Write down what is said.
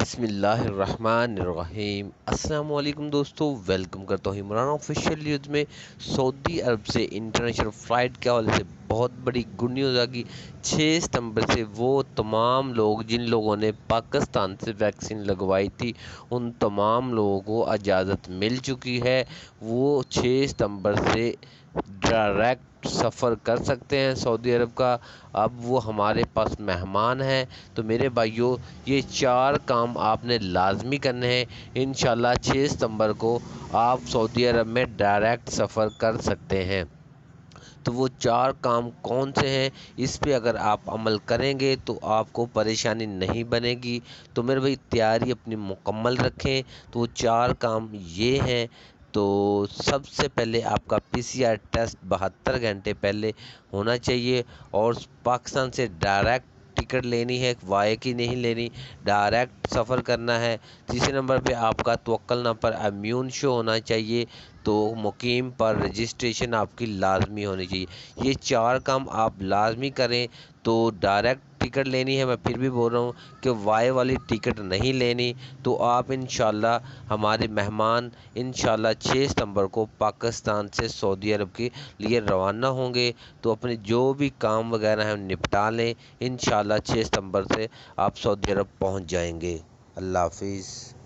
بسم اللہ الرحمن الرحیم۔ السلام علیکم دوستو، ویلکم کرتا ہوں عمران آفیشیل نیوز میں۔ سعودی عرب سے انٹرنیشنل فلائٹ کے حوالے سے بہت بڑی گڈ نیوز آ گئی۔ 6 ستمبر سے وہ تمام لوگ جن لوگوں نے پاکستان سے ویکسین لگوائی تھی ان تمام لوگوں کو اجازت مل چکی ہے۔ وہ 6 ستمبر سے ڈائریکٹ سفر کر سکتے ہیں سعودی عرب کا۔ اب وہ ہمارے پاس مہمان ہیں، تو میرے بھائیوں یہ 4 کام آپ نے لازمی کرنے ہیں۔ انشاءاللہ 6 ستمبر کو آپ سعودی عرب میں ڈائریکٹ سفر کر سکتے ہیں۔ تو وہ 4 کام کون سے ہیں، اس پہ اگر آپ عمل کریں گے تو آپ کو پریشانی نہیں بنے گی۔ تو میرے بھائی تیاری اپنی مکمل رکھیں۔ تو وہ 4 کام یہ ہیں۔ تو سب سے پہلے آپ کا PCR ٹیسٹ 72 گھنٹے پہلے ہونا چاہیے، اور پاکستان سے ڈائریکٹ ٹکٹ لینی ہے، وائے کی نہیں لینی، ڈائریکٹ سفر کرنا ہے۔ تیسرے نمبر پہ آپ کا توکل نام پر امیون شو ہونا چاہیے، تو مقیم پر رجسٹریشن آپ کی لازمی ہونی چاہیے۔ یہ 4 کام آپ لازمی کریں تو ڈائریکٹ ٹکٹ لینی ہے۔ میں پھر بھی بول رہا ہوں کہ وائے والی ٹکٹ نہیں لینی۔ تو آپ انشاءاللہ ہمارے مہمان انشاءاللہ 6 ستمبر کو پاکستان سے سعودی عرب کے لیے روانہ ہوں گے۔ تو اپنے جو بھی کام وغیرہ ہیں نپٹا لیں، انشاءاللہ 6 ستمبر سے آپ سعودی عرب پہنچ جائیں گے۔ اللہ حافظ۔